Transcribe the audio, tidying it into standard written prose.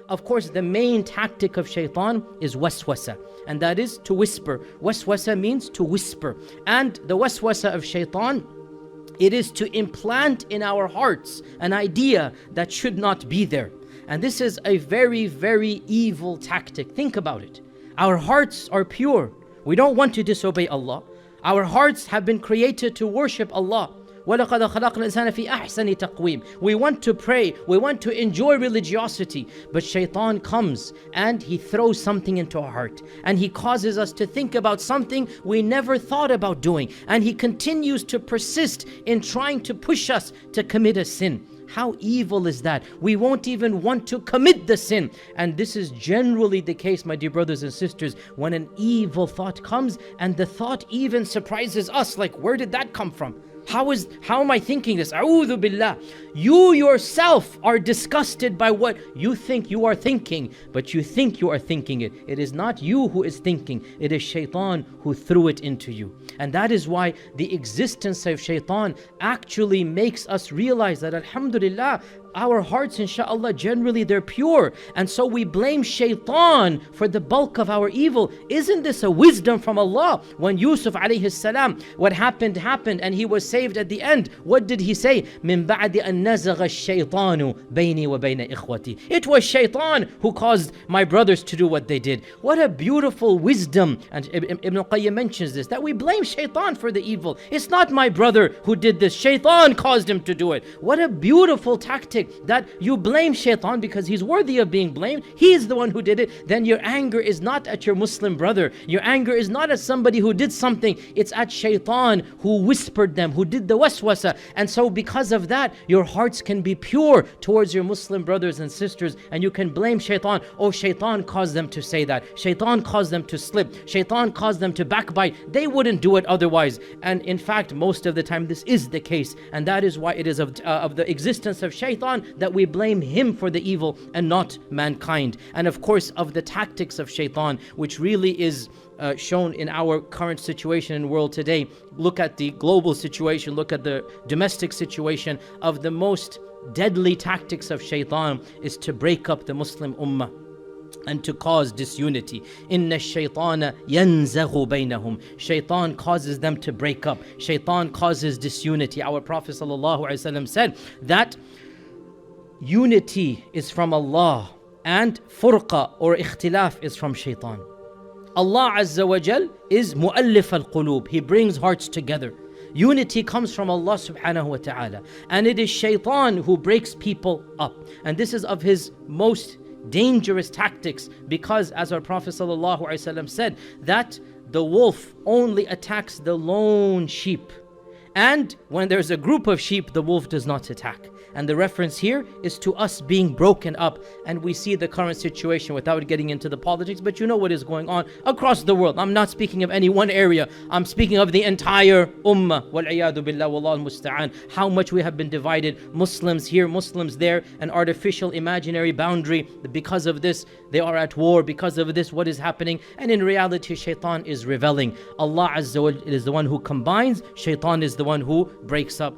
of course, the main tactic of Shaitan is waswasa, and that is to whisper. Waswasa means to whisper. And the waswasa of Shaitan, it is to implant in our hearts an idea that should not be there. And this is a very, very evil tactic. Think about it. Our hearts are pure. We don't want to disobey Allah. Our hearts have been created to worship Allah. وَلَقَدْ خَلَقْنَا الْإِنسَانَ فِي أَحْسَنِ تَقْوِيمٍ. We want to pray, we want to enjoy religiosity, but Shaitan comes and he throws something into our heart, and he causes us to think about something we never thought about doing, and he continues to persist in trying to push us to commit a sin. How evil is that? We won't even want to commit the sin. And this is generally the case, my dear brothers and sisters, when an evil thought comes, and the thought even surprises us, like, where did that come from? How am I thinking this? A'udhu billah. You yourself are disgusted by what you think you are thinking, but you think you are thinking it. It is not you who is thinking. It is Shaitan who threw it into you. And that is why the existence of Shaitan actually makes us realize that, alhamdulillah, our hearts, inshallah, generally they're pure. And so we blame Shaitan for the bulk of our evil. Isn't this a wisdom from Allah? When Yusuf alayhi salam, what happened, and he was saved at the end. What did he say? مِن بَعْدِ أَن نَزَغَ الشَّيْطَانُ بَيْنِي وَبَيْنَ إِخْوَتِي. It was Shaitan who caused my brothers to do what they did. What a beautiful wisdom. And Ibn al-Qayyim mentions this, that we blame Shaitan for the evil. It's not my brother who did this. Shaitan caused him to do it. What a beautiful tactic, that you blame Shaitan because he's worthy of being blamed. He is the one who did it. Then your anger is not at your Muslim brother. Your anger is not at somebody who did something. It's at Shaitan who whispered them, who did the waswasa. And so because of that, your hearts can be pure towards your Muslim brothers and sisters, and you can blame Shaitan. Oh, Shaitan caused them to say that. Shaitan caused them to slip. Shaitan caused them to backbite. They wouldn't do it otherwise. And in fact, most of the time this is the case. And that is why it is of the existence of Shaitan that we blame him for the evil and not mankind. And of course, of the tactics of Shaitan, which really is shown in our current situation in the world today. Look at the global situation, look at the domestic situation. Of the most deadly tactics of Shaitan is to break up the Muslim ummah and to cause disunity. Inna shaytana yanzaghu baynahum. Shaitan causes them to break up. Shaitan causes disunity. Our Prophet ﷺ said that unity is from Allah and furqa or ikhtilaf is from Shaitan. Allah Azza wa Jal is mu'allif al-qulub. He brings hearts together. Unity comes from Allah subhanahu wa ta'ala. And it is Shaitan who breaks people up. And this is of his most dangerous tactics, because as our Prophet sallallahu alaihi wasallam said, that the wolf only attacks the lone sheep. And when there's a group of sheep, the wolf does not attack. And the reference here is to us being broken up. And we see the current situation without getting into the politics, but you know what is going on across the world. I'm not speaking of any one area. I'm speaking of the entire ummah. Wal-iyadu billah, wallahu musta'an. How much we have been divided. Muslims here, Muslims there. An artificial, imaginary boundary. Because of this, they are at war. Because of this, what is happening? And in reality, Shaitan is reveling. Allah Azza wa Jalla is the one who combines. Shaitan is the one who breaks up.